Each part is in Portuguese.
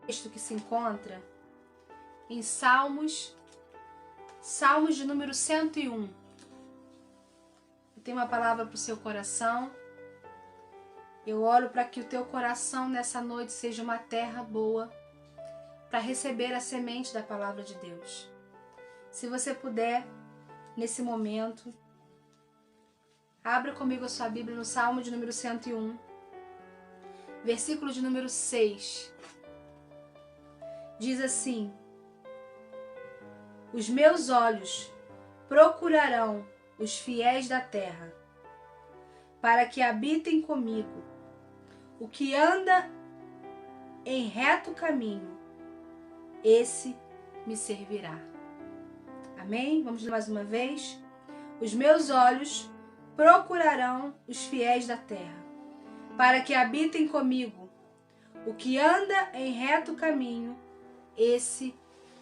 texto que se encontra em Salmos de número 101. Eu tenho uma palavra para o seu coração. Eu oro para que o teu coração nessa noite seja uma terra boa para receber a semente da palavra de Deus. Se você puder, nesse momento, abra comigo a sua Bíblia no Salmo de número 101, versículo de número 6. Diz assim: os meus olhos procurarão os fiéis da terra, para que habitem comigo. O que anda em reto caminho, esse me servirá. Amém? Vamos ler mais uma vez. Os meus olhos procurarão os fiéis da terra, para que habitem comigo. O que anda em reto caminho, esse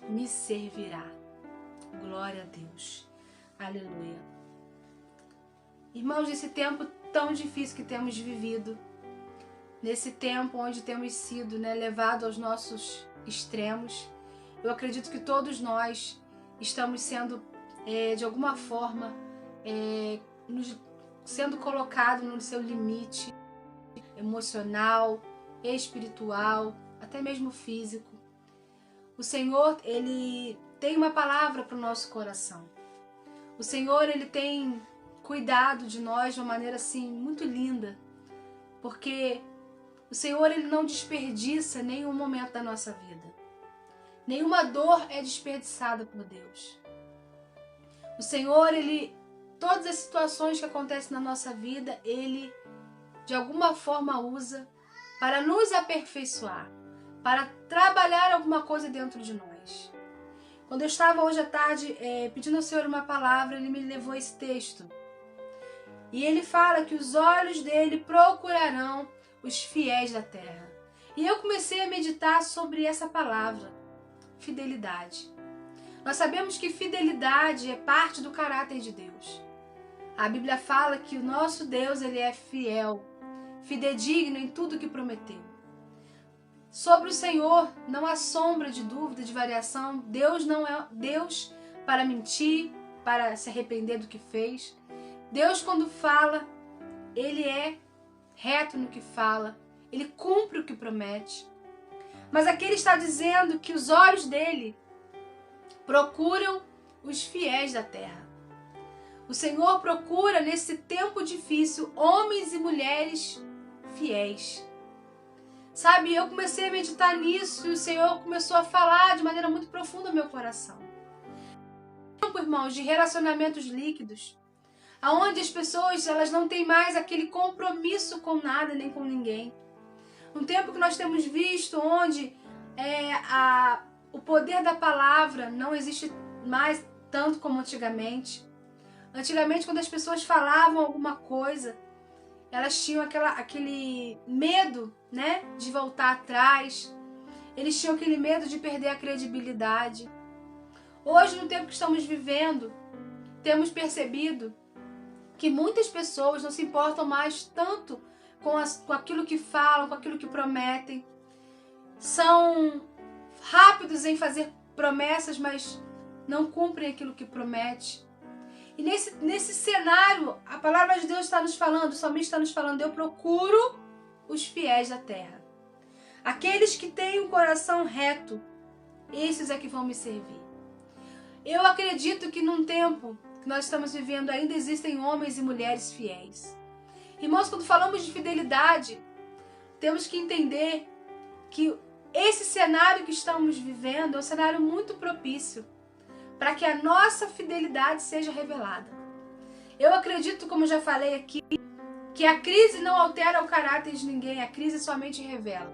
me servirá. Glória a Deus. Aleluia. Irmãos, nesse tempo tão difícil que temos vivido, nesse tempo onde temos sido levados aos nossos extremos, eu acredito que todos nós estamos sendo, de alguma forma, sendo colocados no seu limite emocional, espiritual, até mesmo físico. O Senhor, Ele tem uma palavra para o nosso coração. O Senhor, Ele tem cuidado de nós de uma maneira assim muito linda, porque o Senhor, Ele não desperdiça nenhum momento da nossa vida. Nenhuma dor é desperdiçada por Deus. O Senhor, todas as situações que acontecem na nossa vida, Ele de alguma forma usa para nos aperfeiçoar, para trabalhar alguma coisa dentro de nós. Quando eu estava hoje à tarde pedindo ao Senhor uma palavra, Ele me levou esse texto. E Ele fala que os olhos dele procurarão os fiéis da terra. E eu comecei a meditar sobre essa palavra, fidelidade. Nós sabemos que fidelidade é parte do caráter de Deus. A Bíblia fala que o nosso Deus, Ele é fiel, fidedigno em tudo que prometeu. Sobre o Senhor não há sombra de dúvida, de variação. Deus não é Deus para mentir, para se arrepender do que fez. Deus, quando fala, Ele é reto no que fala. Ele cumpre o que promete. Mas aqui Ele está dizendo que os olhos dele procuram os fiéis da terra. O Senhor procura, nesse tempo difícil, homens e mulheres fiéis. Sabe, eu comecei a meditar nisso e o Senhor começou a falar de maneira muito profunda no meu coração. Tempo, irmãos, de relacionamentos líquidos, aonde as pessoas elas não têm mais aquele compromisso com nada nem com ninguém. Um tempo que nós temos visto onde o poder da palavra não existe mais tanto como antigamente. Antigamente, quando as pessoas falavam alguma coisa, elas tinham aquele medo, de voltar atrás. Eles tinham aquele medo de perder a credibilidade. Hoje, no tempo que estamos vivendo, temos percebido que muitas pessoas não se importam mais tanto com aquilo que falam, com aquilo que prometem. São rápidos em fazer promessas, mas não cumprem aquilo que promete. E nesse cenário, a palavra de Deus está nos falando, o salmista está nos falando: eu procuro os fiéis da terra. Aqueles que têm um coração reto, esses é que vão me servir. Eu acredito que num tempo que nós estamos vivendo ainda existem homens e mulheres fiéis. Irmãos, quando falamos de fidelidade, temos que entender que esse cenário que estamos vivendo é um cenário muito propício para que a nossa fidelidade seja revelada. Eu acredito, como já falei aqui, que a crise não altera o caráter de ninguém, a crise somente revela.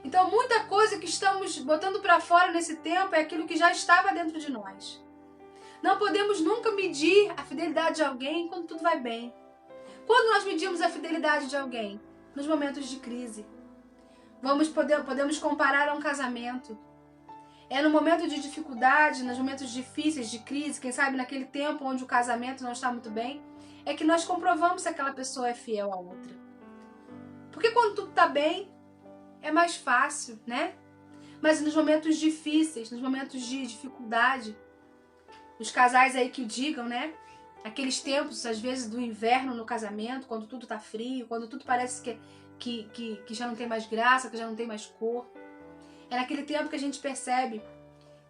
Então, muita coisa que estamos botando para fora nesse tempo é aquilo que já estava dentro de nós. Não podemos nunca medir a fidelidade de alguém quando tudo vai bem. Quando nós medimos a fidelidade de alguém? Nos momentos de crise. Podemos comparar a um casamento. É no momento de dificuldade, nos momentos difíceis, de crise, quem sabe naquele tempo onde o casamento não está muito bem, é que nós comprovamos se aquela pessoa é fiel à outra. Porque quando tudo está bem, é mais fácil, né? Mas nos momentos difíceis, nos momentos de dificuldade, os casais aí que o digam, né? Aqueles tempos, às vezes, do inverno no casamento, quando tudo tá frio, quando tudo parece que já não tem mais graça, que já não tem mais cor. É naquele tempo que a gente percebe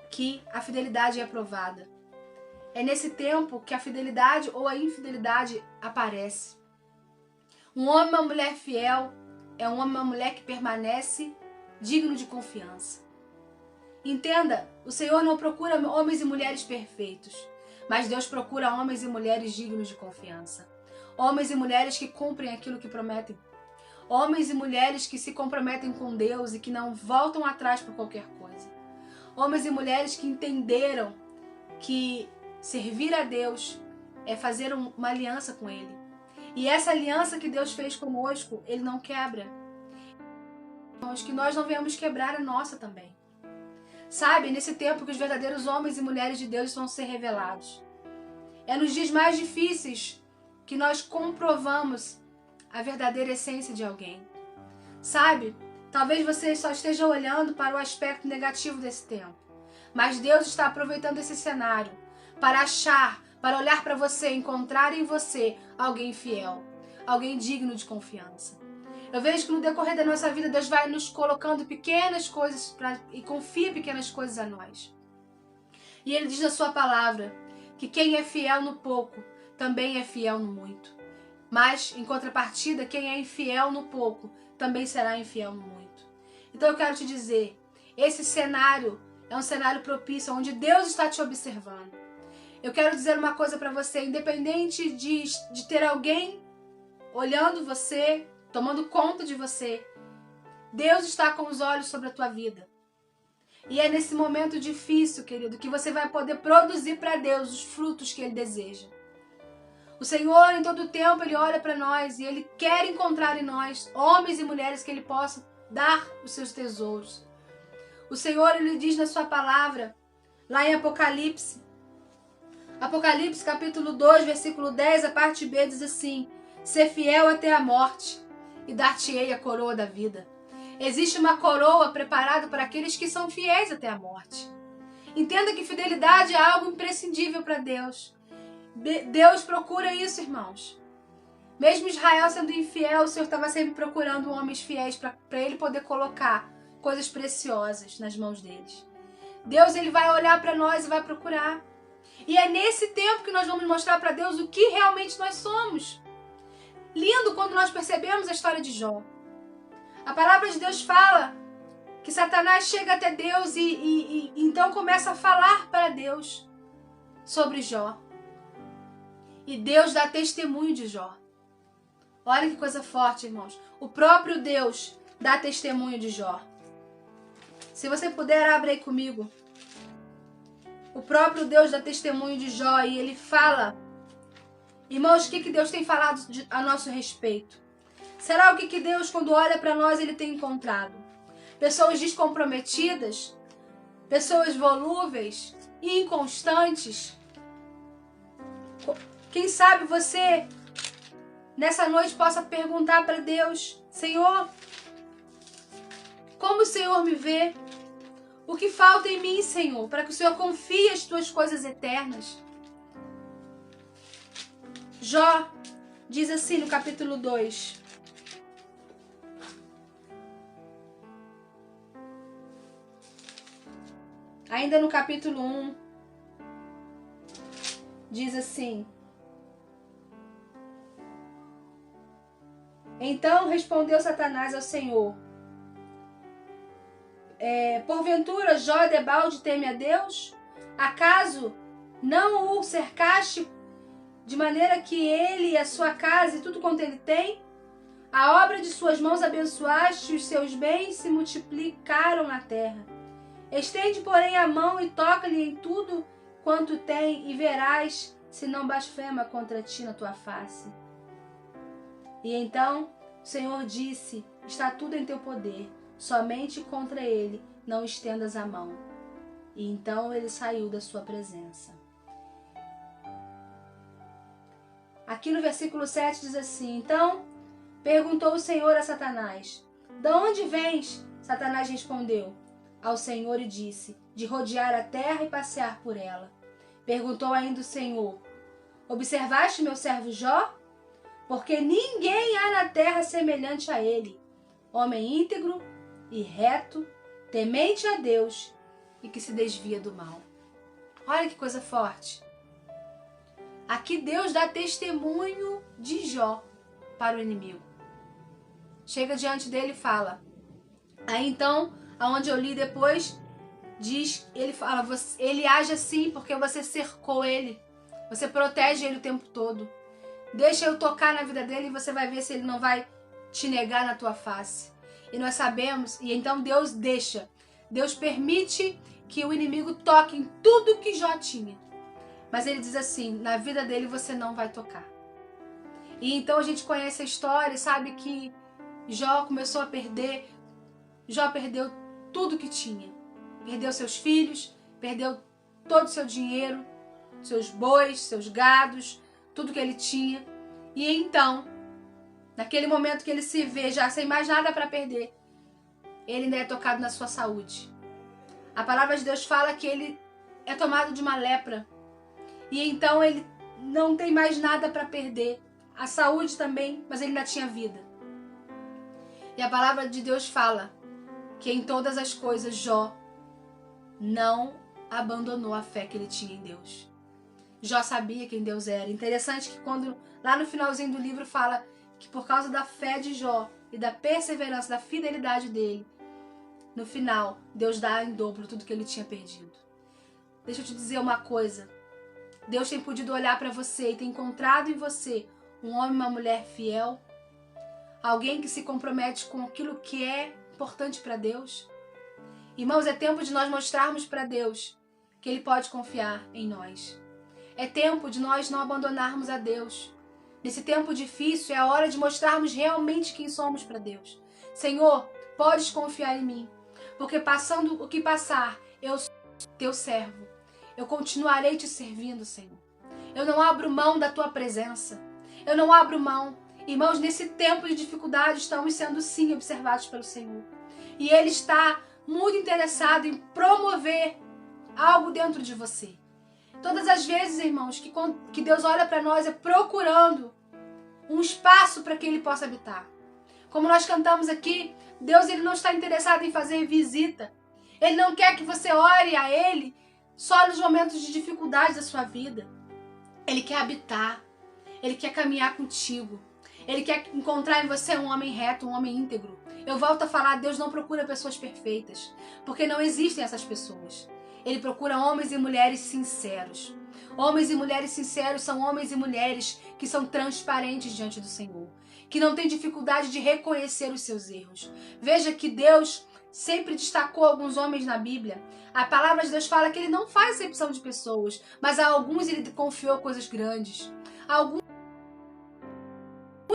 que a fidelidade é aprovada. É nesse tempo que a fidelidade ou a infidelidade aparece. Um homem e uma mulher fiel é um homem e uma mulher que permanece digno de confiança. Entenda, o Senhor não procura homens e mulheres perfeitos, mas Deus procura homens e mulheres dignos de confiança. Homens e mulheres que cumprem aquilo que prometem. Homens e mulheres que se comprometem com Deus e que não voltam atrás por qualquer coisa. Homens e mulheres que entenderam que servir a Deus é fazer uma aliança com Ele. E essa aliança que Deus fez conosco, Ele não quebra. Que nós não venhamos quebrar a nossa também. Sabe, nesse tempo que os verdadeiros homens e mulheres de Deus vão ser revelados. É nos dias mais difíceis que nós comprovamos a verdadeira essência de alguém. Sabe, talvez você só esteja olhando para o aspecto negativo desse tempo. Mas Deus está aproveitando esse cenário para olhar para você, encontrar em você alguém fiel, alguém digno de confiança. Eu vejo que no decorrer da nossa vida, Deus vai nos colocando pequenas coisas e confia pequenas coisas a nós. E Ele diz na sua palavra que quem é fiel no pouco, também é fiel no muito. Mas, em contrapartida, quem é infiel no pouco, também será infiel no muito. Então eu quero te dizer, esse cenário é um cenário propício, onde Deus está te observando. Eu quero dizer uma coisa para você, independente de ter alguém olhando você, tomando conta de você, Deus está com os olhos sobre a tua vida. E é nesse momento difícil, querido, que você vai poder produzir para Deus os frutos que Ele deseja. O Senhor, em todo tempo, Ele olha para nós e Ele quer encontrar em nós homens e mulheres que Ele possa dar os seus tesouros. O Senhor, Ele diz na sua palavra, lá em Apocalipse capítulo 2, versículo 10, a parte B diz assim: ser fiel até a morte e dar-te-ei a coroa da vida. Existe uma coroa preparada para aqueles que são fiéis até a morte. Entenda que fidelidade é algo imprescindível para Deus. Deus procura isso, irmãos. Mesmo Israel sendo infiel, o Senhor estava sempre procurando homens fiéis para Ele poder colocar coisas preciosas nas mãos deles. Deus, Ele vai olhar para nós e vai procurar. E é nesse tempo que nós vamos mostrar para Deus o que realmente nós somos. Lindo quando nós percebemos a história de Jó. A palavra de Deus fala que Satanás chega até Deus e então começa a falar para Deus sobre Jó. E Deus dá testemunho de Jó. Olha que coisa forte, irmãos. O próprio Deus dá testemunho de Jó. Se você puder, abre aí comigo. O próprio Deus dá testemunho de Jó e Ele fala. Irmãos, o que Deus tem falado a nosso respeito? Será o que Deus, quando olha para nós, Ele tem encontrado? Pessoas descomprometidas? Pessoas volúveis? Inconstantes? Quem sabe você, nessa noite, possa perguntar para Deus: Senhor, como o Senhor me vê? O que falta em mim, Senhor, para que o Senhor confie as tuas coisas eternas? Jó diz assim no capítulo 2. Ainda no capítulo 1, diz assim: então respondeu Satanás ao Senhor: porventura Jó debalde teme a Deus? Acaso não o cercaste de maneira que ele e a sua casa e tudo quanto ele tem? A obra de suas mãos abençoaste, e os seus bens se multiplicaram na terra. Estende, porém, a mão e toca-lhe em tudo quanto tem, e verás se não blasfema contra ti na tua face. E então o Senhor disse: está tudo em teu poder, somente contra ele não estendas a mão. E então ele saiu da sua presença. Aqui no versículo 7 diz assim: então perguntou o Senhor a Satanás: de onde vens? Satanás respondeu: ao Senhor e disse, de rodear a terra e passear por ela. Perguntou ainda o Senhor, observaste meu servo Jó? Porque ninguém há na terra semelhante a ele, homem íntegro e reto, temente a Deus e que se desvia do mal. Olha que coisa forte. Aqui Deus dá testemunho de Jó para o inimigo. Chega diante dele e fala. Aí então, aonde eu li depois, diz, ele fala, ele age assim porque você cercou ele. Você protege ele o tempo todo. Deixa eu tocar na vida dele e você vai ver se ele não vai te negar na tua face. E nós sabemos, e então Deus deixa. Deus permite que o inimigo toque em tudo que Jó tinha. Mas ele diz assim, na vida dele você não vai tocar. E então a gente conhece a história, sabe que Jó começou a perder. Jó perdeu tudo que tinha. Perdeu seus filhos, perdeu todo o seu dinheiro, seus bois, seus gados, tudo que ele tinha. E então, naquele momento que ele se vê já sem mais nada para perder, ele ainda é tocado na sua saúde. A palavra de Deus fala que ele é tomado de uma lepra. E então ele não tem mais nada para perder. A saúde também, mas ele ainda tinha vida. E a palavra de Deus fala que em todas as coisas Jó não abandonou a fé que ele tinha em Deus. Jó sabia quem Deus era. Interessante que quando lá no finalzinho do livro fala que por causa da fé de Jó e da perseverança, da fidelidade dele, no final Deus dá em dobro tudo que ele tinha perdido. Deixa eu te dizer uma coisa. Deus tem podido olhar para você e tem encontrado em você um homem e uma mulher fiel, alguém que se compromete com aquilo que é importante para Deus. Irmãos, é tempo de nós mostrarmos para Deus que Ele pode confiar em nós. É tempo de nós não abandonarmos a Deus. Nesse tempo difícil é a hora de mostrarmos realmente quem somos para Deus. Senhor, podes confiar em mim, porque passando o que passar, eu sou teu servo. Eu continuarei te servindo, Senhor. Eu não abro mão da tua presença. Eu não abro mão. Irmãos, nesse tempo de dificuldade, estamos sendo sim observados pelo Senhor. E Ele está muito interessado em promover algo dentro de você. Todas as vezes, irmãos, que Deus olha para nós é procurando um espaço para que Ele possa habitar. Como nós cantamos aqui, Deus ele não está interessado em fazer visita. Ele não quer que você ore a Ele só nos momentos de dificuldade da sua vida. Ele quer habitar. Ele quer caminhar contigo. Ele quer encontrar em você um homem reto, um homem íntegro. Eu volto a falar, Deus não procura pessoas perfeitas, porque não existem essas pessoas. Ele procura homens e mulheres sinceros. Homens e mulheres sinceros são homens e mulheres que são transparentes diante do Senhor, que não têm dificuldade de reconhecer os seus erros. Veja que Deus sempre destacou alguns homens na Bíblia. A palavra de Deus fala que Ele não faz acepção de pessoas, mas a alguns Ele confiou coisas grandes. A alguns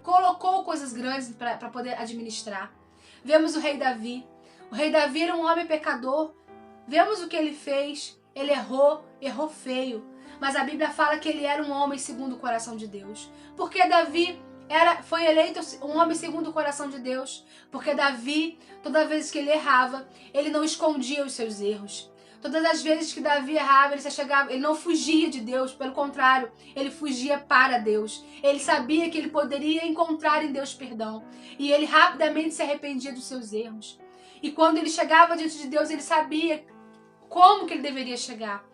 colocou coisas grandes para poder administrar. Vemos o rei Davi. O rei Davi era um homem pecador. Vemos o que ele fez. Ele errou feio. Mas a Bíblia fala que ele era um homem segundo o coração de Deus. Porque Davi foi eleito um homem segundo o coração de Deus. Porque Davi, toda vez que ele errava, ele não escondia os seus erros. Todas as vezes que Davi errava, ele não fugia de Deus, pelo contrário, ele fugia para Deus. Ele sabia que ele poderia encontrar em Deus perdão. E ele rapidamente se arrependia dos seus erros. E quando ele chegava diante de Deus, ele sabia como que ele deveria chegar.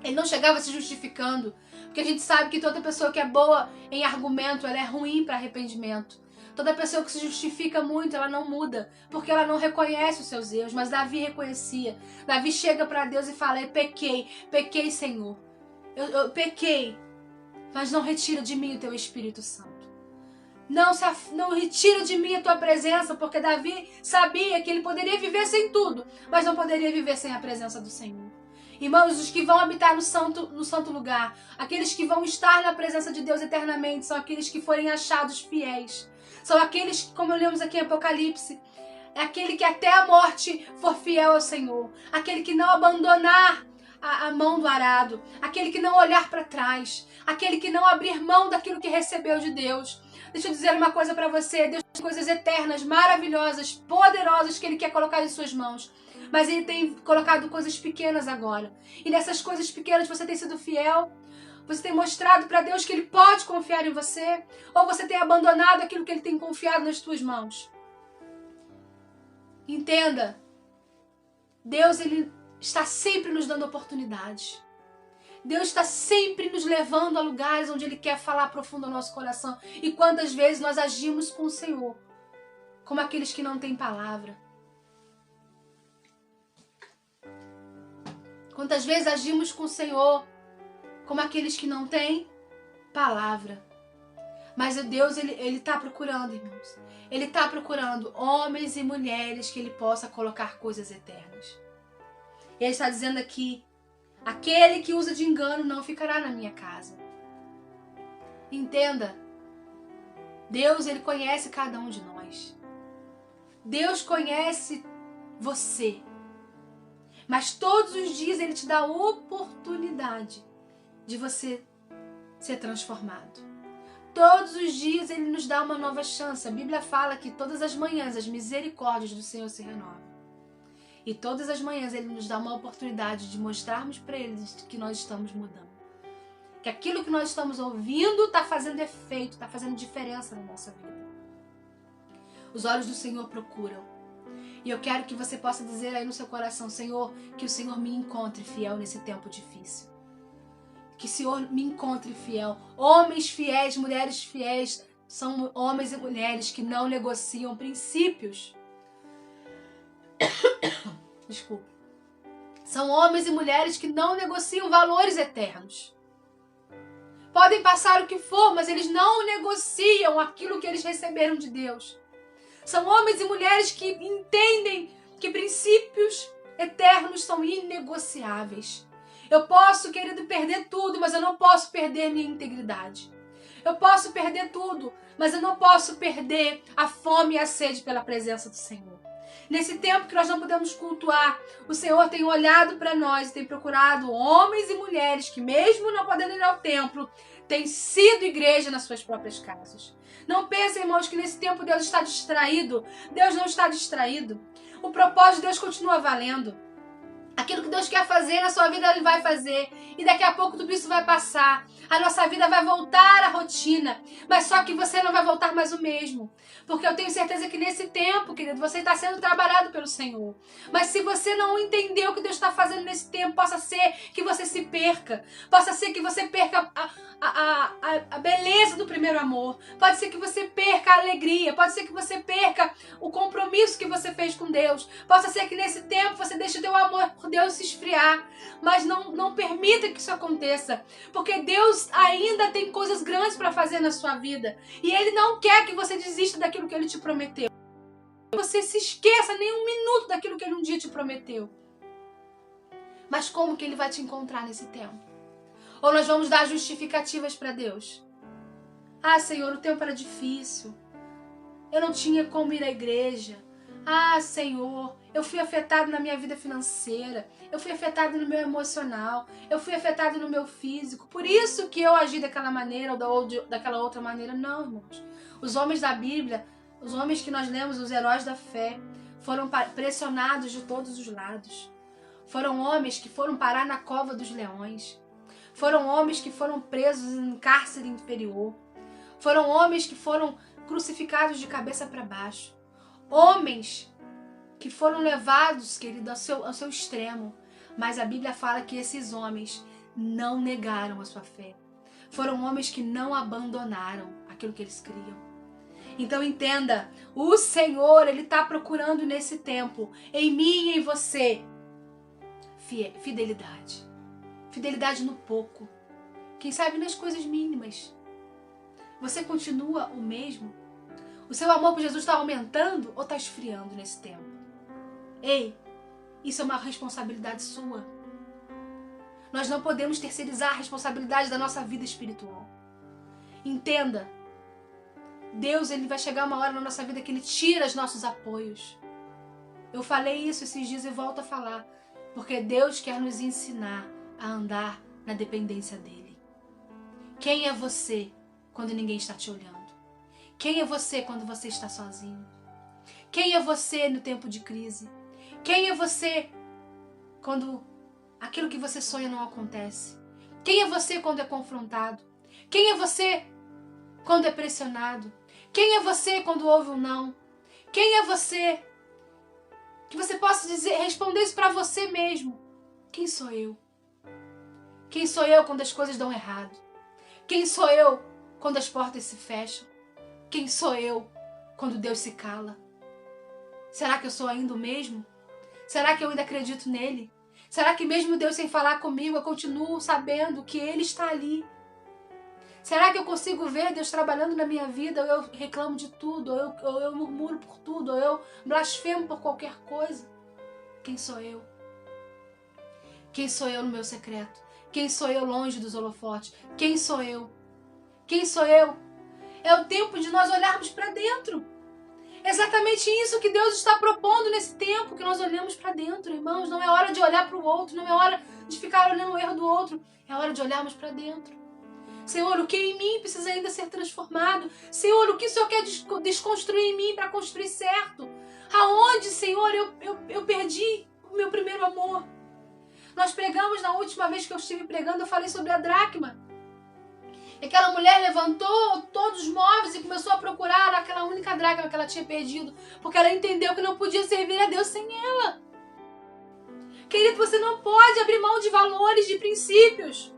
Ele não chegava se justificando, porque a gente sabe que toda pessoa que é boa em argumento, ela é ruim para arrependimento. Toda pessoa que se justifica muito, ela não muda, porque ela não reconhece os seus erros. Mas Davi reconhecia. Davi chega para Deus e fala, eu pequei, Senhor. Eu pequei, mas não retira de mim o teu Espírito Santo. Não retira de mim a tua presença, porque Davi sabia que ele poderia viver sem tudo, mas não poderia viver sem a presença do Senhor. Irmãos, os que vão habitar no santo lugar, aqueles que vão estar na presença de Deus eternamente, são aqueles que forem achados fiéis. São aqueles que, como lemos aqui em Apocalipse, é aquele que até a morte for fiel ao Senhor. Aquele que não abandonar a mão do arado. Aquele que não olhar para trás. Aquele que não abrir mão daquilo que recebeu de Deus. Deixa eu dizer uma coisa para você. Deus tem coisas eternas, maravilhosas, poderosas que Ele quer colocar em suas mãos. Mas Ele tem colocado coisas pequenas agora. E nessas coisas pequenas você tem sido fiel. Você tem mostrado para Deus que Ele pode confiar em você. Ou você tem abandonado aquilo que Ele tem confiado nas suas mãos. Entenda. Deus, Ele está sempre nos dando oportunidades. Deus está sempre nos levando a lugares onde Ele quer falar profundo ao nosso coração. E quantas vezes nós agimos com o Senhor como aqueles que não têm palavra. Quantas vezes agimos com o Senhor como aqueles que não têm palavra. Mas Deus, Ele está procurando, irmãos. Ele está procurando homens e mulheres que Ele possa colocar coisas eternas. E Ele está dizendo aqui, aquele que usa de engano não ficará na minha casa. Entenda. Deus, Ele conhece cada um de nós. Deus conhece você. Mas todos os dias Ele te dá a oportunidade de você ser transformado. Todos os dias Ele nos dá uma nova chance. A Bíblia fala que todas as manhãs as misericórdias do Senhor se renovam. E todas as manhãs Ele nos dá uma oportunidade de mostrarmos para Ele que nós estamos mudando. Que aquilo que nós estamos ouvindo está fazendo efeito, está fazendo diferença na nossa vida. Os olhos do Senhor procuram. E eu quero que você possa dizer aí no seu coração, Senhor, que o Senhor me encontre fiel nesse tempo difícil. Que o Senhor me encontre fiel. Homens fiéis, mulheres fiéis, são homens e mulheres que não negociam princípios. Desculpa. São homens e mulheres que não negociam valores eternos. Podem passar o que for, mas eles não negociam aquilo que eles receberam de Deus. São homens e mulheres que entendem que princípios eternos são inegociáveis. Eu posso, querido, perder tudo, mas eu não posso perder minha integridade. Eu posso perder tudo, mas eu não posso perder a fome e a sede pela presença do Senhor. Nesse tempo que nós não podemos cultuar, o Senhor tem olhado para nós e tem procurado homens e mulheres que, mesmo não podendo ir ao templo, têm sido igreja nas suas próprias casas. Não pensem, irmãos, que nesse tempo Deus está distraído. Deus não está distraído. O propósito de Deus continua valendo. Aquilo que Deus quer fazer na sua vida, Ele vai fazer. E daqui a pouco tudo isso vai passar. A nossa vida vai voltar à rotina. Mas só que você não vai voltar mais o mesmo. Porque eu tenho certeza que nesse tempo, querido, você está sendo trabalhado pelo Senhor. Mas se você não entender o que Deus está fazendo nesse tempo, possa ser que você se perca. Possa ser que você perca a beleza do primeiro amor. Pode ser que você perca a alegria. Pode ser que você perca o compromisso que você fez com Deus. Possa ser que nesse tempo você deixe o teu amor por Deus se esfriar. Mas não permita que isso aconteça. Porque Deus ainda tem coisas grandes para fazer na sua vida. E Ele não quer que você desista daquilo que Ele te prometeu. Você se esqueça nem um minuto daquilo que Ele um dia te prometeu. Mas como que Ele vai te encontrar nesse tempo? Ou nós vamos dar justificativas para Deus? Ah, Senhor, o tempo era difícil. Eu não tinha como ir à igreja. Ah, Senhor, eu fui afetado na minha vida financeira. Eu fui afetado no meu emocional. Eu fui afetado no meu físico. Por isso que eu agi daquela maneira ou daquela outra maneira. Não, irmãos. Os homens da Bíblia, os homens que nós lemos, os heróis da fé, foram pressionados de todos os lados. Foram homens que foram parar na cova dos leões. Foram homens que foram presos em cárcere inferior. Foram homens que foram crucificados de cabeça para baixo. Homens que foram levados, querido, ao seu extremo. Mas a Bíblia fala que esses homens não negaram a sua fé. Foram homens que não abandonaram aquilo que eles criam. Então entenda, o Senhor, Ele está procurando nesse tempo, em mim e em você, fidelidade. Fidelidade no pouco. Quem sabe nas coisas mínimas. Você continua o mesmo? O seu amor por Jesus está aumentando ou está esfriando nesse tempo? Ei, isso é uma responsabilidade sua. Nós não podemos terceirizar a responsabilidade da nossa vida espiritual. Entenda, Deus, Ele vai chegar uma hora na nossa vida que Ele tira os nossos apoios. Eu falei isso esses dias e volto a falar. Porque Deus quer nos ensinar a andar na dependência dEle. Quem é você quando ninguém está te olhando? Quem é você quando você está sozinho? Quem é você no tempo de crise? Quem é você quando aquilo que você sonha não acontece? Quem é você quando é confrontado? Quem é você quando é pressionado? Quem é você quando ouve um não? Quem é você? Que você possa responder isso para você mesmo. Quem sou eu? Quem sou eu quando as coisas dão errado? Quem sou eu quando as portas se fecham? Quem sou eu quando Deus se cala? Será que eu sou ainda o mesmo? Será que eu ainda acredito nele? Será que mesmo Deus sem falar comigo, eu continuo sabendo que Ele está ali? Será que eu consigo ver Deus trabalhando na minha vida? Ou eu reclamo de tudo? Ou eu murmuro por tudo? Ou eu blasfemo por qualquer coisa? Quem sou eu? Quem sou eu no meu secreto? Quem sou eu longe dos holofotes? Quem sou eu? Quem sou eu? É o tempo de nós olharmos para dentro. É exatamente isso que Deus está propondo nesse tempo, que nós olhamos para dentro, irmãos. Não é hora de olhar para o outro, não é hora de ficar olhando o erro do outro. É hora de olharmos para dentro. Senhor, o que em mim precisa ainda ser transformado? Senhor, o que o Senhor quer desconstruir em mim para construir certo? Aonde, Senhor, eu perdi o meu primeiro amor? Nós pregamos na última vez que eu estive pregando, eu falei sobre a dracma. E aquela mulher levantou todos os móveis e começou a procurar aquela única dracma que ela tinha perdido, porque ela entendeu que não podia servir a Deus sem ela. Querido, você não pode abrir mão de valores, de princípios.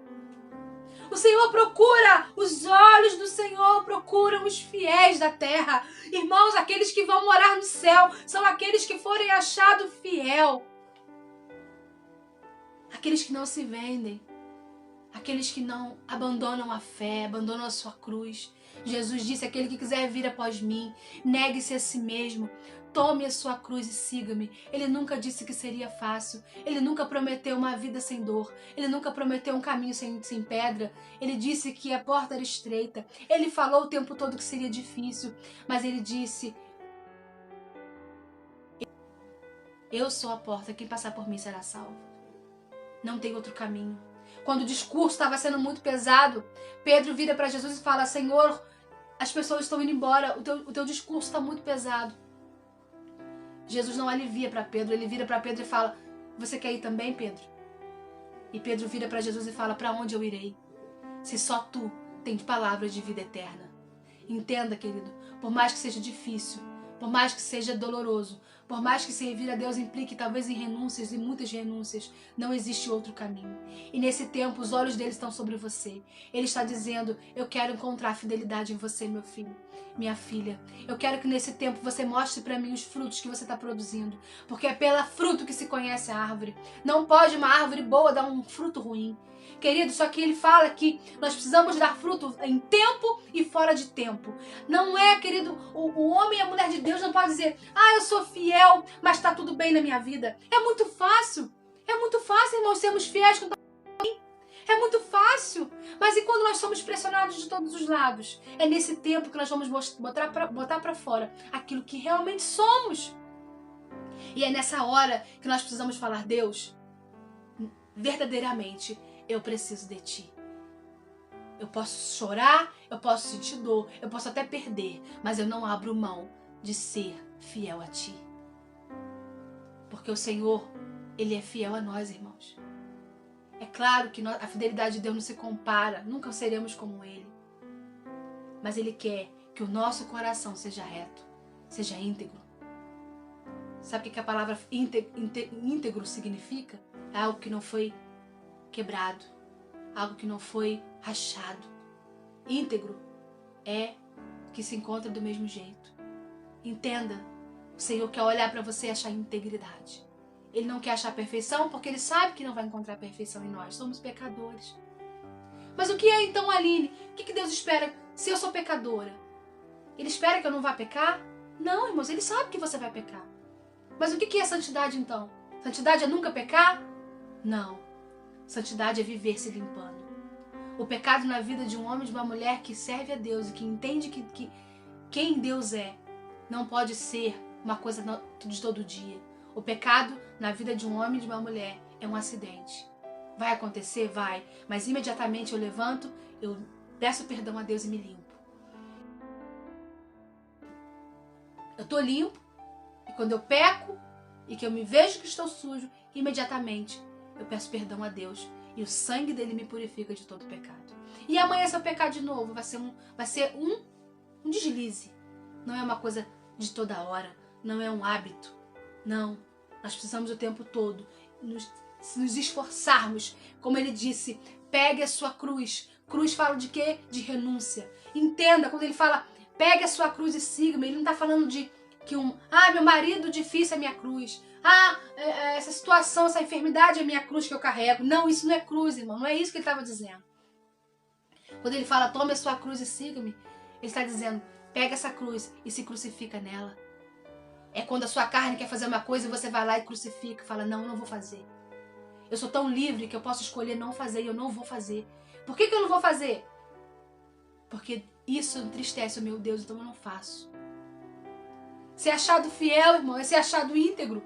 O Senhor procura, os olhos do Senhor procuram os fiéis da terra. Irmãos, aqueles que vão morar no céu são aqueles que forem achados fiel. Aqueles que não se vendem. Aqueles que não abandonam a fé, abandonam a sua cruz. Jesus disse, aquele que quiser vir após mim, negue-se a si mesmo, tome a sua cruz e siga-me. Ele nunca disse que seria fácil. Ele nunca prometeu uma vida sem dor. Ele nunca prometeu um caminho sem pedra. Ele disse que a porta era estreita. Ele falou o tempo todo que seria difícil. Mas ele disse, eu sou a porta, quem passar por mim será salvo. Não tem outro caminho. Quando o discurso estava sendo muito pesado, Pedro vira para Jesus e fala, Senhor, as pessoas estão indo embora, o teu discurso está muito pesado. Jesus não alivia para Pedro, ele vira para Pedro e fala, você quer ir também, Pedro? E Pedro vira para Jesus e fala, para onde eu irei? Se só tu tens palavras de vida eterna. Entenda, querido, por mais que seja difícil, por mais que seja doloroso, por mais que servir a Deus implique talvez em renúncias e muitas renúncias, não existe outro caminho. E nesse tempo os olhos dele estão sobre você. Ele está dizendo, eu quero encontrar fidelidade em você, meu filho, minha filha. Eu quero que nesse tempo você mostre para mim os frutos que você está produzindo. Porque é pela fruto que se conhece a árvore. Não pode uma árvore boa dar um fruto ruim. Querido, só que ele fala que nós precisamos dar fruto em tempo e fora de tempo. Não é, querido, o homem e a mulher de Deus não pode dizer, eu sou fiel, mas está tudo bem na minha vida. É muito fácil, irmãos, sermos fiéis quando está bem. É muito fácil. Mas e quando nós somos pressionados de todos os lados? É nesse tempo que nós vamos botar para fora aquilo que realmente somos. E é nessa hora que nós precisamos falar, Deus, verdadeiramente, eu preciso de ti. Eu posso chorar, eu posso sentir dor, eu posso até perder, mas eu não abro mão de ser fiel a ti. Porque o Senhor, Ele é fiel a nós, irmãos. É claro que a fidelidade de Deus não se compara, nunca seremos como Ele. Mas Ele quer que o nosso coração seja reto, seja íntegro. Sabe o que a palavra íntegro significa? É algo que não foi quebrado, algo que não foi rachado. Íntegro é que se encontra do mesmo jeito. Entenda, o Senhor quer olhar para você e achar integridade. Ele não quer achar perfeição porque Ele sabe que não vai encontrar perfeição em nós. Somos pecadores. Mas o que é então, Aline? O que Deus espera se eu sou pecadora? Ele espera que eu não vá pecar? Não, irmãos, Ele sabe que você vai pecar. Mas o que é santidade então? Santidade é nunca pecar? Não. Santidade é viver se limpando. O pecado na vida de um homem e de uma mulher que serve a Deus e que entende que quem Deus é não pode ser uma coisa de todo dia. O pecado na vida de um homem e de uma mulher é um acidente. Vai acontecer? Vai. Mas imediatamente eu levanto, eu peço perdão a Deus e me limpo. Eu estou limpo. E quando eu peco e que eu me vejo que estou sujo, imediatamente eu peço perdão a Deus. E o sangue dele me purifica de todo pecado. E amanhã, se eu pecar de novo, vai ser um deslize. Não é uma coisa de toda hora. Não é um hábito. Não. Nós precisamos o tempo todo nos esforçarmos. Como ele disse, pegue a sua cruz. Cruz fala de quê? De renúncia. Entenda, quando ele fala, pegue a sua cruz e siga-me, ele não está falando de que meu marido difícil é minha cruz. Essa situação, essa enfermidade é minha cruz que eu carrego. Não, isso não é cruz, irmão. Não é isso que ele estava dizendo. Quando ele fala, tome a sua cruz e siga-me, ele está dizendo, pega essa cruz e se crucifica nela. É quando a sua carne quer fazer uma coisa e você vai lá e crucifica. Fala, não, eu não vou fazer. Eu sou tão livre que eu posso escolher não fazer e eu não vou fazer. Por que eu não vou fazer? Porque isso entristece o meu Deus, então eu não faço. Ser achado fiel, irmão, é ser achado íntegro.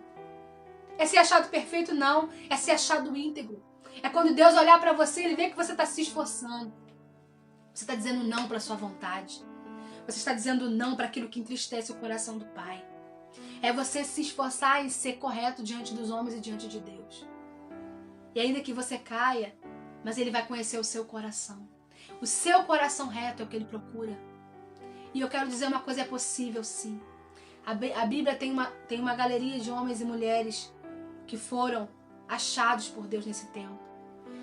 É ser achado perfeito, não. É ser achado íntegro. É quando Deus olhar para você e ele vê que você está se esforçando. Você está dizendo não para a sua vontade. Você está dizendo não para aquilo que entristece o coração do Pai. É você se esforçar em ser correto diante dos homens e diante de Deus. E ainda que você caia, mas ele vai conhecer o seu coração. O seu coração reto é o que ele procura. E eu quero dizer uma coisa, é possível sim. A Bíblia tem uma galeria de homens e mulheres que foram achados por Deus nesse tempo.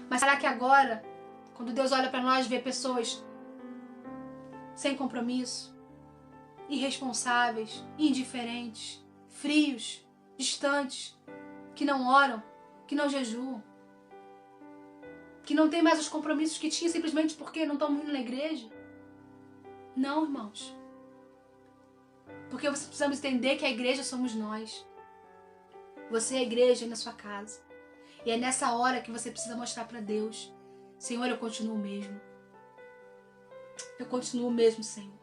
Mas será que agora, quando Deus olha para nós, vê pessoas sem compromisso, irresponsáveis, indiferentes, frios, distantes, que não oram, que não jejuam, que não tem mais os compromissos que tinha simplesmente porque não estão indo na igreja? Não, irmãos. Porque você precisamos entender que a igreja somos nós. Você é a igreja aí na sua casa. E é nessa hora que você precisa mostrar para Deus, Senhor, eu continuo o mesmo. Eu continuo o mesmo, Senhor.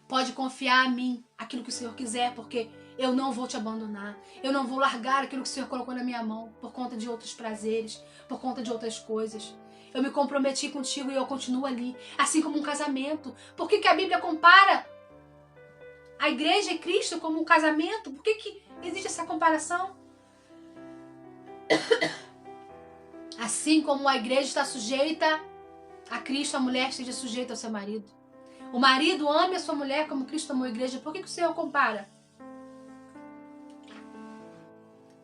Pode confiar em mim aquilo que o Senhor quiser, porque eu não vou te abandonar. Eu não vou largar aquilo que o Senhor colocou na minha mão por conta de outros prazeres, por conta de outras coisas. Eu me comprometi contigo e eu continuo ali, assim como um casamento. Por que a Bíblia compara a igreja e Cristo como um casamento? Por que existe essa comparação? Assim como a igreja está sujeita a Cristo, a mulher esteja sujeita ao seu marido. O marido ame a sua mulher como Cristo amou a igreja. Por que o Senhor compara?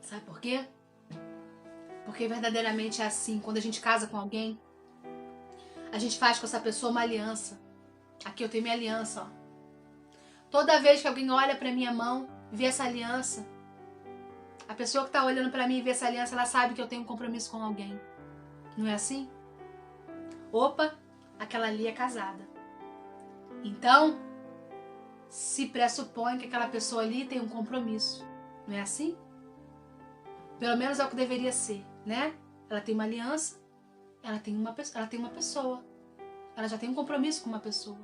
Sabe por quê? Porque verdadeiramente é assim. Quando a gente casa com alguém, a gente faz com essa pessoa uma aliança. Aqui eu tenho minha aliança, ó. Toda vez que alguém olha para minha mão, vê essa aliança, a pessoa que está olhando para mim e vê essa aliança, ela sabe que eu tenho um compromisso com alguém. Não é assim? Opa, aquela ali é casada. Então, se pressupõe que aquela pessoa ali tem um compromisso. Não é assim? Pelo menos é o que deveria ser, né? Ela tem uma aliança, ela tem uma pessoa. Ela já tem um compromisso com uma pessoa.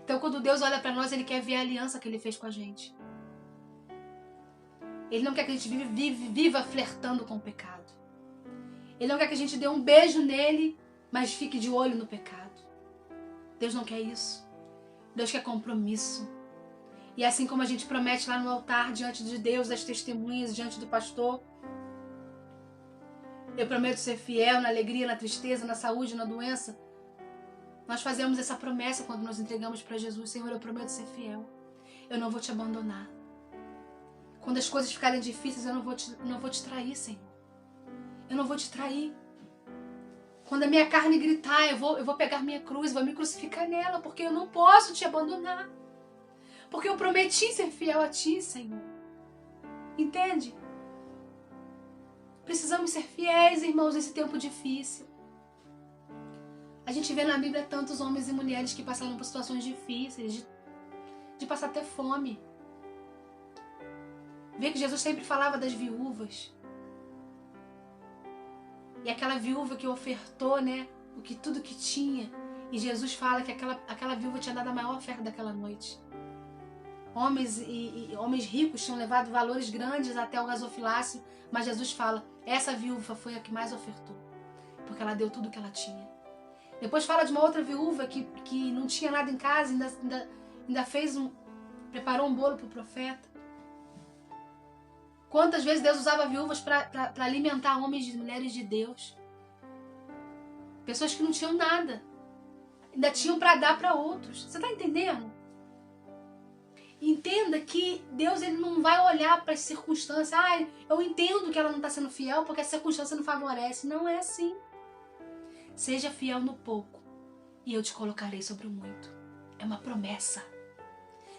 Então, quando Deus olha para nós, Ele quer ver a aliança que Ele fez com a gente. Ele não quer que a gente viva flertando com o pecado. Ele não quer que a gente dê um beijo nele, mas fique de olho no pecado. Deus não quer isso. Deus quer compromisso. E assim como a gente promete lá no altar, diante de Deus, das testemunhas, diante do pastor, eu prometo ser fiel na alegria, na tristeza, na saúde, na doença. Nós fazemos essa promessa quando nos entregamos para Jesus. Senhor, eu prometo ser fiel. Eu não vou te abandonar. Quando as coisas ficarem difíceis, eu não vou te trair, Senhor. Eu não vou te trair. Quando a minha carne gritar, eu vou pegar minha cruz, vou me crucificar nela, porque eu não posso te abandonar. Porque eu prometi ser fiel a ti, Senhor. Entende? Precisamos ser fiéis, irmãos, nesse tempo difícil. A gente vê na Bíblia tantos homens e mulheres que passaram por situações difíceis, de passar até fome. Vê que Jesus sempre falava das viúvas. E aquela viúva que ofertou, né, tudo que tinha. E Jesus fala que aquela viúva tinha dado a maior oferta daquela noite. Homens ricos tinham levado valores grandes até o gasofilácio, mas Jesus fala, essa viúva foi a que mais ofertou, porque ela deu tudo o que ela tinha. Depois fala de uma outra viúva que não tinha nada em casa, ainda fez preparou um bolo para o profeta. Quantas vezes Deus usava viúvas para alimentar homens e mulheres de Deus. Pessoas que não tinham nada. Ainda tinham para dar para outros. Você está entendendo? Entenda que Deus ele não vai olhar para as circunstâncias. Eu entendo que ela não está sendo fiel porque a circunstância não favorece. Não é assim. Seja fiel no pouco e eu te colocarei sobre o muito. É uma promessa.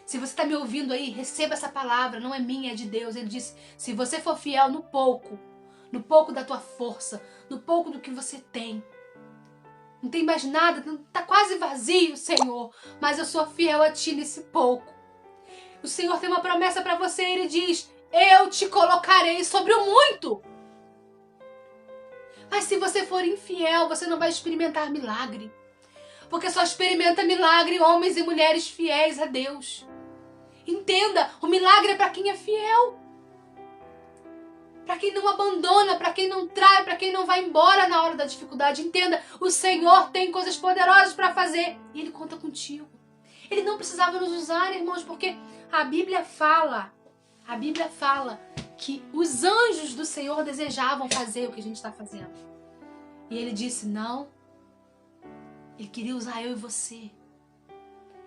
Se você está me ouvindo aí, receba essa palavra. Não é minha, é de Deus. Ele disse, se você for fiel no pouco da tua força, no pouco do que você tem, não tem mais nada, está quase vazio, Senhor, mas eu sou fiel a Ti nesse pouco. O Senhor tem uma promessa para você, Ele diz, eu te colocarei sobre o muito. Mas se você for infiel, você não vai experimentar milagre. Porque só experimenta milagre homens e mulheres fiéis a Deus. Entenda, o milagre é para quem é fiel. Para quem não abandona, para quem não trai, para quem não vai embora na hora da dificuldade. Entenda, o Senhor tem coisas poderosas para fazer e Ele conta contigo. Ele não precisava nos usar, irmãos, porque a Bíblia fala que os anjos do Senhor desejavam fazer o que a gente está fazendo. E Ele disse, não. Ele queria usar eu e você.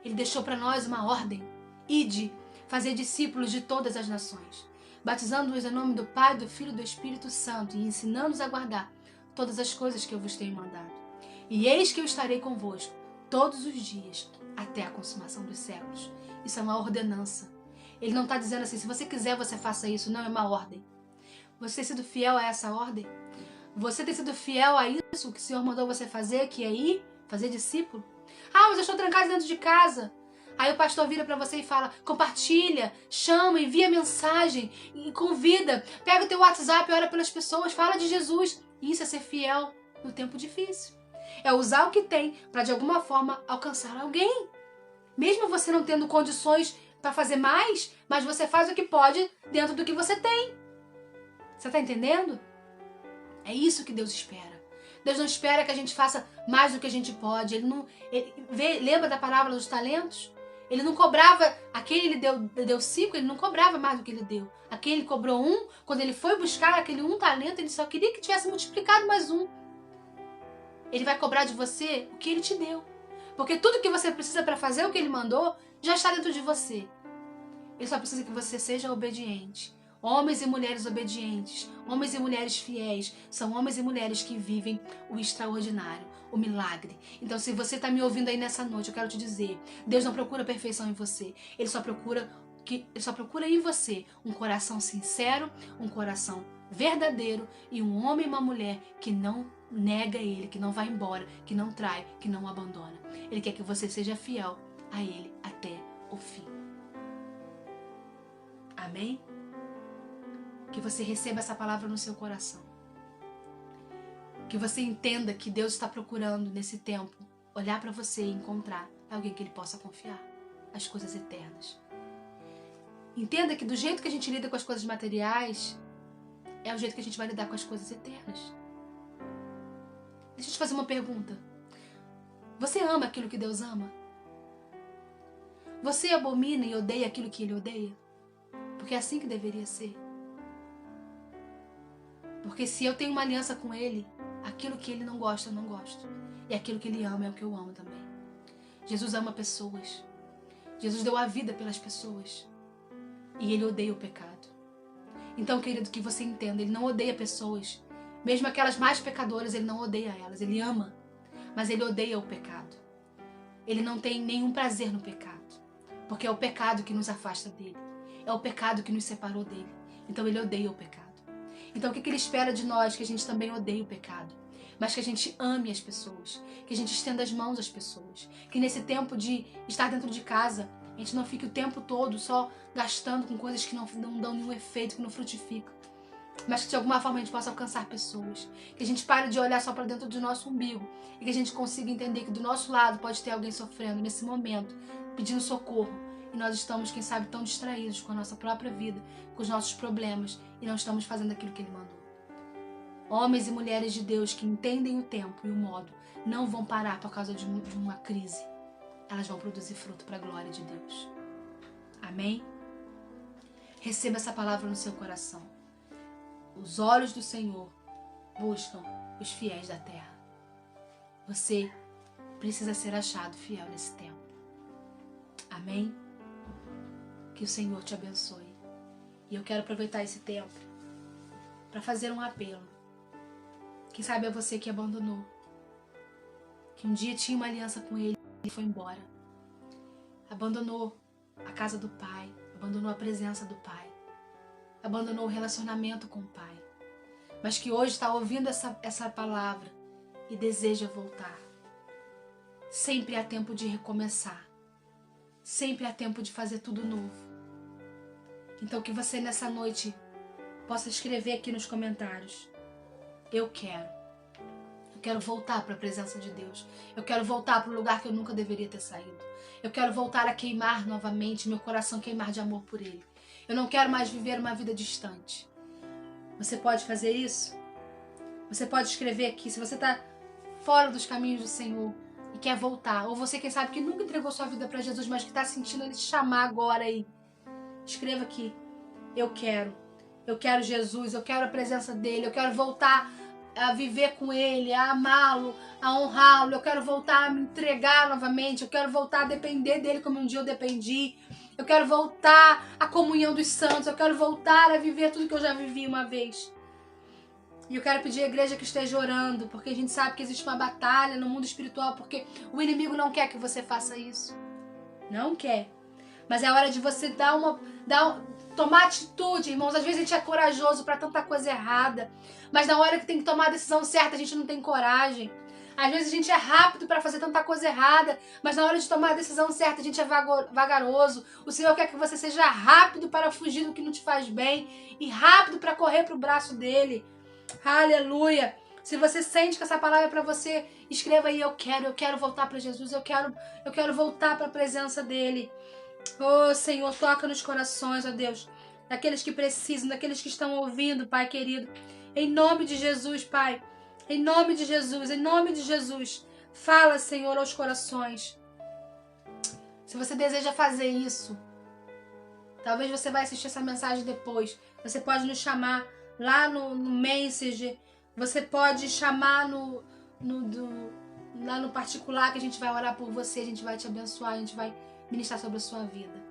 Ele deixou para nós uma ordem. Ide, fazer discípulos de todas as nações, batizando-os em nome do Pai, do Filho e do Espírito Santo e ensinando-os a guardar todas as coisas que eu vos tenho mandado. E eis que eu estarei convosco todos os dias, até a consumação dos séculos. Isso é uma ordenança. Ele não está dizendo assim, se você quiser você faça isso. Não, é uma ordem. Você tem sido fiel a essa ordem? Você tem sido fiel a isso que o Senhor mandou você fazer, que é ir fazer discípulo? Mas eu estou trancado dentro de casa. Aí o pastor vira para você e fala, compartilha, chama, envia mensagem, e convida, pega o teu WhatsApp, ora pelas pessoas, fala de Jesus. Isso é ser fiel no tempo difícil. É usar o que tem para de alguma forma alcançar alguém. Mesmo você não tendo condições para fazer mais, mas você faz o que pode dentro do que você tem. Você está entendendo? É isso que Deus espera. Deus não espera que a gente faça mais do que a gente pode. Lembra da parábola dos talentos? Ele não cobrava, aquele ele deu 5, ele não cobrava mais do que ele deu. Aquele cobrou 1, quando ele foi buscar aquele 1 talento, ele só queria que tivesse multiplicado mais 1. Ele vai cobrar de você o que ele te deu. Porque tudo que você precisa para fazer o que ele mandou, já está dentro de você. Ele só precisa que você seja obediente. Homens e mulheres obedientes, homens e mulheres fiéis, são homens e mulheres que vivem o extraordinário, o milagre. Então, se você está me ouvindo aí nessa noite, eu quero te dizer, Deus não procura perfeição em você, Ele só procura em você um coração sincero, um coração verdadeiro e um homem e uma mulher que não nega Ele, que não vai embora, que não trai, que não abandona. Ele quer que você seja fiel a Ele até o fim. Amém? Que você receba essa palavra no seu coração. Que você entenda que Deus está procurando nesse tempo olhar para você e encontrar alguém que Ele possa confiar. As coisas eternas. Entenda que do jeito que a gente lida com as coisas materiais é o jeito que a gente vai lidar com as coisas eternas. Deixa eu te fazer uma pergunta. Você ama aquilo que Deus ama? Você abomina e odeia aquilo que Ele odeia? Porque é assim que deveria ser. Porque se eu tenho uma aliança com Ele, aquilo que Ele não gosta, eu não gosto. E aquilo que Ele ama é o que eu amo também. Jesus ama pessoas. Jesus deu a vida pelas pessoas. E Ele odeia o pecado. Então, querido, que você entenda, Ele não odeia pessoas. Mesmo aquelas mais pecadoras, Ele não odeia elas. Ele ama. Mas Ele odeia o pecado. Ele não tem nenhum prazer no pecado. Porque é o pecado que nos afasta dEle. É o pecado que nos separou dEle. Então, Ele odeia o pecado. Então, o que Ele espera de nós? Que a gente também odeie o pecado. Mas que a gente ame as pessoas. Que a gente estenda as mãos às pessoas. Que nesse tempo de estar dentro de casa, a gente não fique o tempo todo só gastando com coisas que não dão nenhum efeito, que não frutificam. Mas que de alguma forma a gente possa alcançar pessoas. Que a gente pare de olhar só para dentro do nosso umbigo. E que a gente consiga entender que do nosso lado pode ter alguém sofrendo nesse momento, pedindo socorro. E nós estamos, quem sabe, tão distraídos com a nossa própria vida, com os nossos problemas, e não estamos fazendo aquilo que Ele mandou. Homens e mulheres de Deus que entendem o tempo e o modo, não vão parar por causa de uma crise. Elas vão produzir fruto para a glória de Deus. Amém? Receba essa palavra no seu coração. Os olhos do Senhor buscam os fiéis da terra. Você precisa ser achado fiel nesse tempo. Amém? Que o Senhor te abençoe. E eu quero aproveitar esse tempo para fazer um apelo. Quem sabe é você que abandonou. Que um dia tinha uma aliança com Ele e foi embora. Abandonou a casa do Pai. Abandonou a presença do Pai. Abandonou o relacionamento com o Pai. Mas que hoje está ouvindo essa palavra e deseja voltar. Sempre há tempo de recomeçar. Sempre há tempo de fazer tudo novo. Então que você nessa noite possa escrever aqui nos comentários: eu quero voltar para a presença de Deus. Eu quero voltar para o lugar que eu nunca deveria ter saído. Eu quero voltar a queimar novamente, meu coração queimar de amor por Ele. Eu não quero mais viver uma vida distante. Você pode fazer isso? Você pode escrever aqui, se você está fora dos caminhos do Senhor e quer voltar, ou você, quem sabe, que nunca entregou sua vida para Jesus, mas que está sentindo Ele te chamar agora aí. Escreva aqui: eu quero Jesus, eu quero a presença dEle, eu quero voltar a viver com Ele, a amá-lo, a honrá-lo, eu quero voltar a me entregar novamente, eu quero voltar a depender dEle como um dia eu dependi, eu quero voltar à comunhão dos santos, eu quero voltar a viver tudo que eu já vivi uma vez. E eu quero pedir à igreja que esteja orando, porque a gente sabe que existe uma batalha no mundo espiritual, porque o inimigo não quer que você faça isso. Não quer. Mas é hora de você tomar atitude, irmãos. Às vezes a gente é corajoso para tanta coisa errada, mas na hora que tem que tomar a decisão certa, a gente não tem coragem. Às vezes a gente é rápido para fazer tanta coisa errada, mas na hora de tomar a decisão certa, a gente é vagaroso. O Senhor quer que você seja rápido para fugir do que não te faz bem e rápido para correr para o braço dele. Aleluia! Se você sente que essa palavra é para você, escreva aí: eu quero voltar para Jesus, eu quero voltar para a presença dele. Oh, Senhor, toca nos corações, ó Deus, daqueles que precisam, daqueles que estão ouvindo, Pai querido. Em nome de Jesus, Pai. Em nome de Jesus, em nome de Jesus. Fala, Senhor, aos corações. Se você deseja fazer isso, talvez você vai assistir essa mensagem depois. Você pode nos chamar lá no Messenger. Você pode chamar lá no particular, que a gente vai orar por você, a gente vai te abençoar, a gente vai ministrar sobre a sua vida.